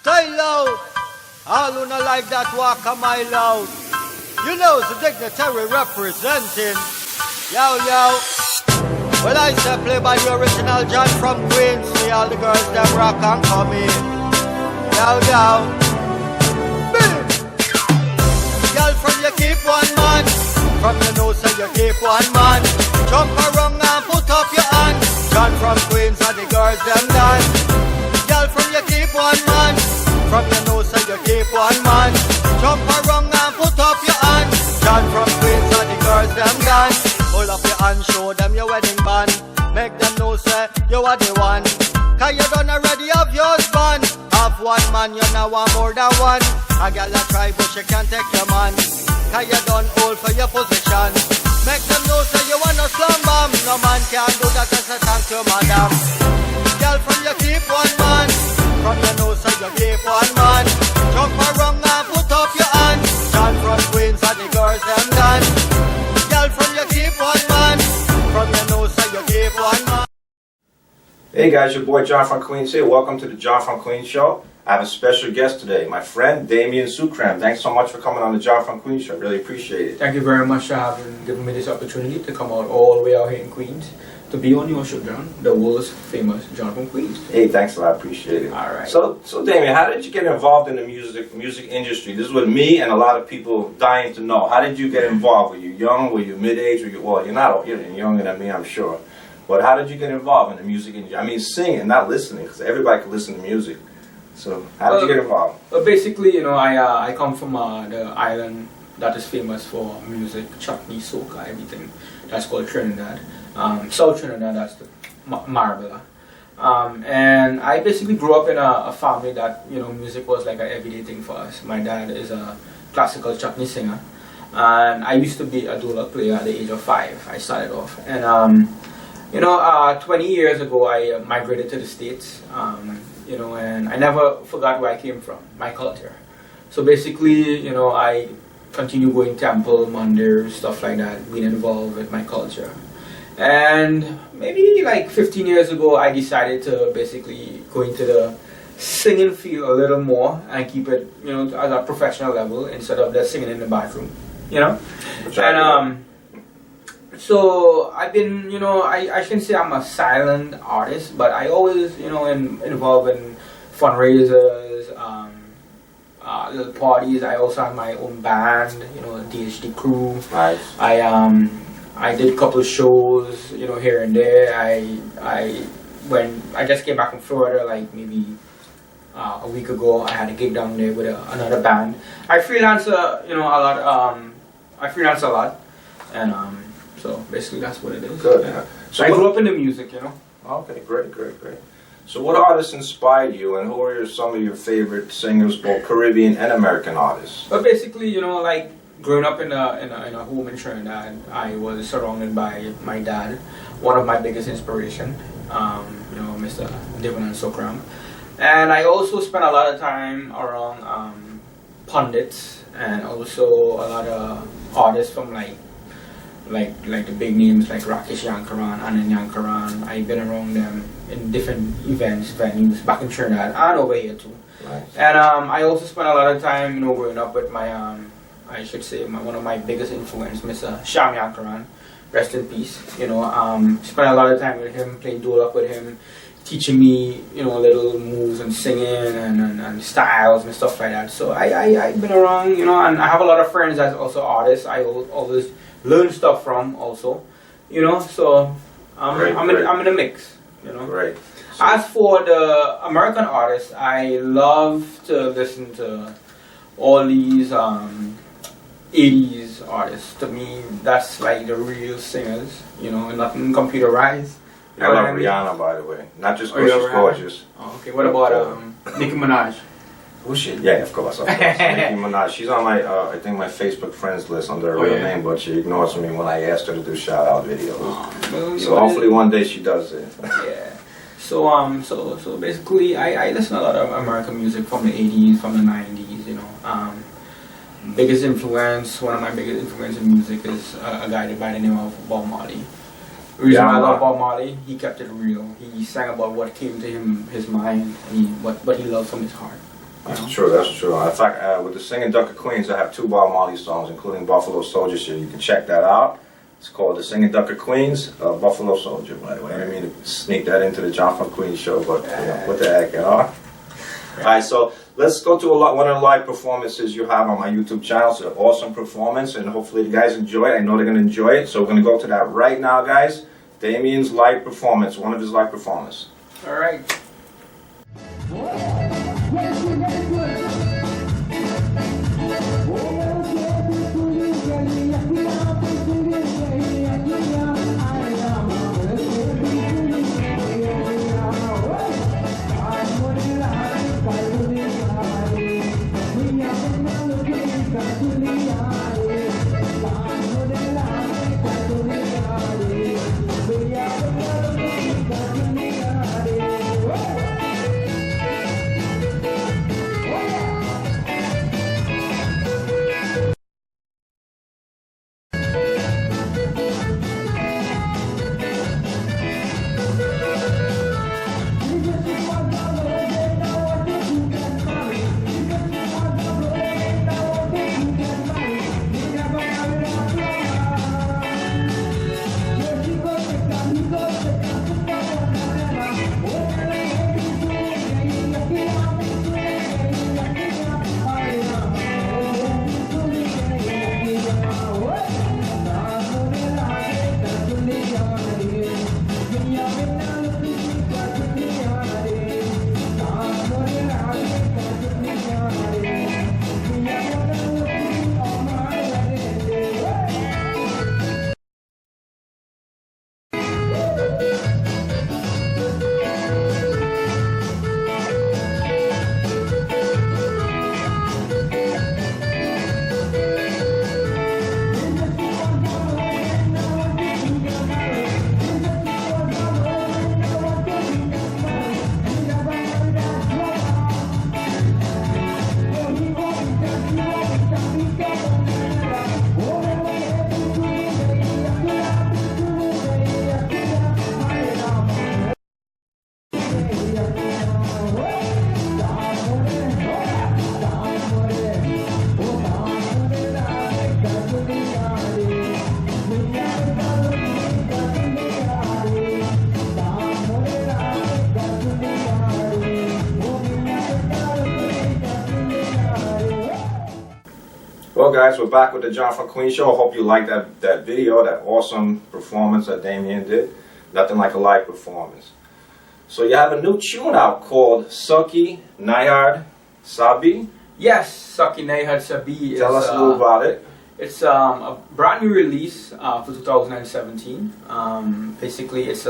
Stay low. All who not like that walk a mile out. You know the dignitary representing. Yo, yo. Well, I say play by the original John from Queens. See all the girls them rock and come in. Yo, yo. Boom. Girl from you keep one man. From your nose say you keep one man. Jump around and put up your hand. John from Queens and the girls them dance. Girl from you keep one man. From your nose say you keep one man. Jump around and put up your hand. John from Queens and the girls them dance. Hold up your hand, show them your wedding band. Make them know say you are the one. Cause you done already have your husband. Have one man, you now want more than one. A girl a try but she can't take your man. Cause you done old for your position. Make them know say you want no slum bomb. No man can do that as a thank you madam. Girl from you keep one man. From your nose say you keep one man. Jump around and put up your hand. John from Queens and the girls them done. Girl from you keep one man. From your nose say you keep one man. Hey guys, your boy John from Queens here. Welcome to the John from Queens show. I have a special guest today, my friend Damian Sookram. Thanks so much for coming on the John from Queens show. Really appreciate it. Thank you very much for giving me this opportunity to come out all the way out here in Queens to be on your show, John, the world's famous John from Queens. Hey, thanks a lot. Appreciate it. All right. So Damian, how did you get involved in the music industry? This is what me and a lot of people dying to know. How did you get involved? Were you young? Were you mid-age? Well, you're younger than me, I'm sure. But how did you get involved in the music industry? I mean, singing, not listening, because everybody can listen to music. So how did you get involved? Well, basically, I come from the island that is famous for music, Chutney, Soca, everything. That's called Trinidad. South Trinidad, that's the Marbella. And I basically grew up in a family that, music was like an everyday thing for us. My dad is a classical Chutney singer. And I used to be a dola player at the age of 5. I started off. And, 20 years ago, I migrated to the States. And I never forgot where I came from, my culture. So basically, I continue going temple, mandir, stuff like that, being involved with my culture. And maybe like 15 years ago, I decided to basically go into the singing field a little more and keep it, at a professional level instead of just singing in the bathroom, And so I've been, I shouldn't say I'm a silent artist, but I always, involved in fundraisers, little parties. I also have my own band, DHD crew. Nice. I did a couple of shows, here and there. When I just came back from Florida, like maybe a week ago, I had a gig down there with another band. I freelance a lot. I freelance a lot, and so basically that's what it is. Good. Yeah. So I grew up in the music, Okay, great. So what artists inspired you, and who are some of your favorite singers, both Caribbean and American artists? But basically, like growing up in a home in Trinidad, I was surrounded by my dad, one of my biggest inspiration, Mr Damian Sookram, and I also spent a lot of time around pundits and also a lot of artists from like the big names like Rakesh Yankaran, Anand Yankaran. I've been around them in different venues back in Trinidad and over here too. Nice. And I also spent a lot of time, growing up with my, I should say, one of my biggest influence, Mr. Sham Yankaran, rest in peace. Spent a lot of time with him, playing dolak with him, teaching me, little moves and singing and styles and stuff like that. So I've been around, and I have a lot of friends that's also artists. I always learn stuff from also, so I'm in a mix, Right. So as for the American artists, I love to listen to all these 80s artists. To me, that's like the real singers, nothing computerized. I love Rihanna, by the way. Not just because she's gorgeous. Oh, okay, what about Nicki Minaj? Who's she? Yeah, of course. Nicki Minaj. She's on my, I think my Facebook friends list under her real name, but she ignores me when I asked her to do shout-out videos. Well, so hopefully one day she does it. Yeah. So basically, I listen to a lot of American music from the 80s, from the 90s. Biggest influence, one of my biggest influence in music is a guy by the name of Bob Marley. The reason why I love Bob Marley, he kept it real. He sang about what came to him, his mind, and what he loved from his heart. That's true, that's true. In fact, with the Singing Duck of Queens, I have 2 Bob Marley songs, including Buffalo Soldier shit. You can check that out. It's called The Singing Duck of Queens, Buffalo Soldier, by the way. I didn't mean to sneak that into the John from Queens show, but you know, what the heck, you know? Alright, so let's go to one of the live performances you have on my YouTube channel. It's an awesome performance, and hopefully you guys enjoy it. I know they're going to enjoy it, so we're going to go to that right now, guys. Damian's live performance, one of his live performances. Alright. Well, guys, we're back with the John from Queens show. I hope you liked that video, that awesome performance that Damian did. Nothing like a live performance. So you have a new tune out called Suki Nayard Sabi. Yes, Suki Nayard Sabi. Tell us a little about it. It's a brand new release for 2017. Basically, it's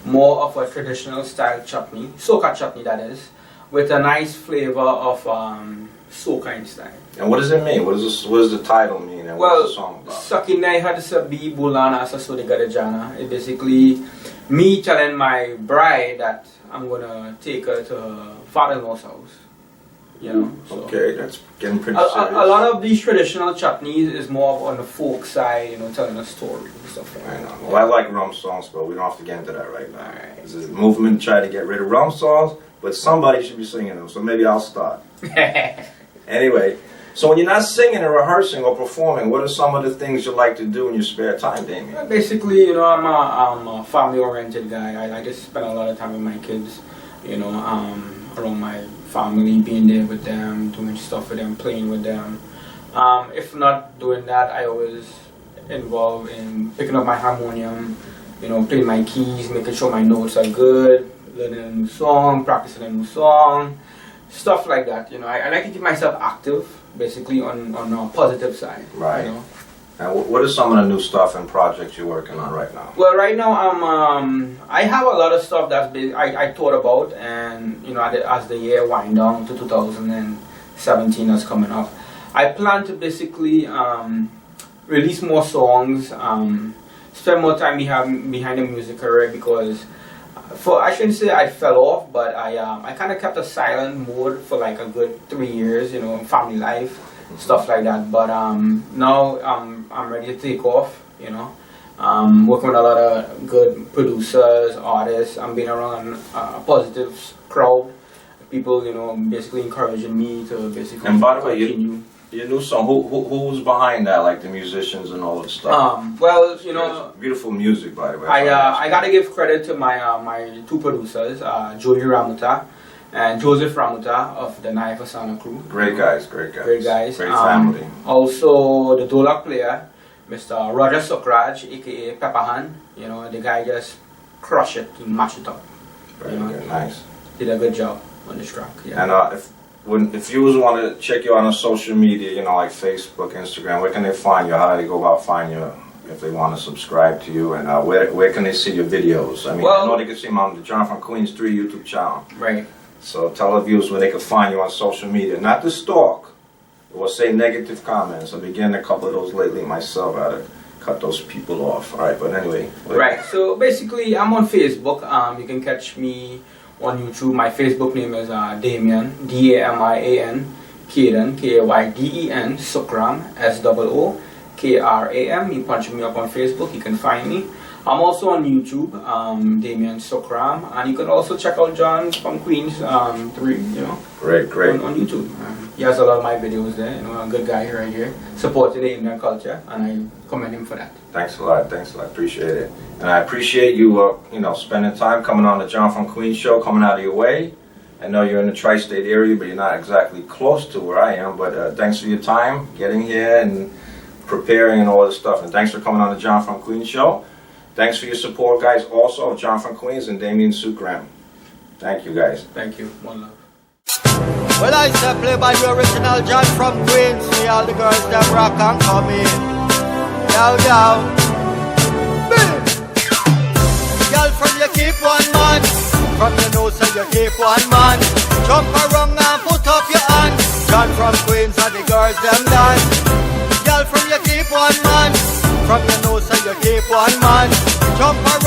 more of a traditional style chutney, Soca chutney that is, with a nice flavor of Soca in style. And what does it mean? What does the title mean? And what's the song about? Suki Nayard Sabi Bulana Sasudi Guyana. It's basically me telling my bride that I'm gonna take her to her father-in-law's house. You know. So okay, that's getting pretty a serious. lot of these traditional chutneys is more on the folk side, you know, telling a story and stuff like that. I know. Well, I like rum songs, but we don't have to get into that right now. Alright. There's a movement to try to get rid of rum songs, but somebody should be singing them, so maybe I'll start. Anyway, so when you're not singing or rehearsing or performing, what are some of the things you like to do in your spare time, Damian? Basically, you know, I'm a family-oriented guy. I like to spend a lot of time with my kids, you know, around my family, being there with them, doing stuff with them, playing with them. If not doing that, I always involved in picking up my harmonium, you know, playing my keys, making sure my notes are good, learning a new song, practicing a new song, stuff like that. You know, I like to keep myself active, basically on a positive side. Right. You know? And what are some of the new stuff and projects you're working on right now? Well, right now I have a lot of stuff that's I thought about, and you know, as the year wind down to 2017 that's coming up, I plan to basically release more songs, spend more time behind the music career, because I shouldn't say I fell off, but I kind of kept a silent mode for like a good 3 years, you know, family life, stuff like that. But now I'm ready to take off, you know. Working with a lot of good producers, artists. I'm being around a positive crowd, people, you know, basically encouraging me to basically. And by the way, continue. your new song, who's behind that, like the musicians and all that stuff? Well, you know, it's beautiful music, by the way. I gotta give credit to my my two producers, Joey Ramuta and Joseph Ramuta of the Naiva Sana crew. Great guys, great guys. Great guys. Great family. Also, the Dolak player, Mr. Roger Sokraj, aka Pepperhan. You know, the guy just crushed it, he mashed it up. Very good, nice. Did a good job on this track. Yeah. And if you want to check you out on social media, you know, like Facebook, Instagram, where can they find you? How do they go about finding you if they want to subscribe to you? And where can they see your videos? I mean, I know they can see them on the John from Queens 3 YouTube channel. Right. So tell the viewers where they can find you on social media. Not to stalk or say negative comments. I've been getting a couple of those lately myself. I had to cut those people off. All right, but anyway. Right, so basically I'm on Facebook. You can catch me on YouTube. My Facebook name is Damian, D-A-M-I-A-N, Kayden, K-A-Y-D-E-N, Sookram, S-O-O-K-R-A-M. You punch me up on Facebook, you can find me. I'm also on YouTube, Damian Sookram, and you can also check out John from Queens 3, you know. Great. On YouTube. He has a lot of my videos there, you know, a good guy right here, supporting the Indian culture, and I commend him for that. Thanks a lot, appreciate it. And I appreciate you, you know, spending time coming on the John from Queens show, coming out of your way. I know you're in the tri-state area, but you're not exactly close to where I am, but thanks for your time, getting here and preparing and all this stuff, and thanks for coming on the John from Queens show. Thanks for your support, guys, also of John from Queens and Damian Sookram. Thank you, guys. Thank you. One love. Well, I say play by the original John from Queens. See all the girls them rock and come in. Yo. Boom. Girl from you keep one man. From your nose so you keep one man. Jump around and put up your hand. John from Queens and the girls them dance. Girl from you keep one man. From your nose so you keep one man. Jump around.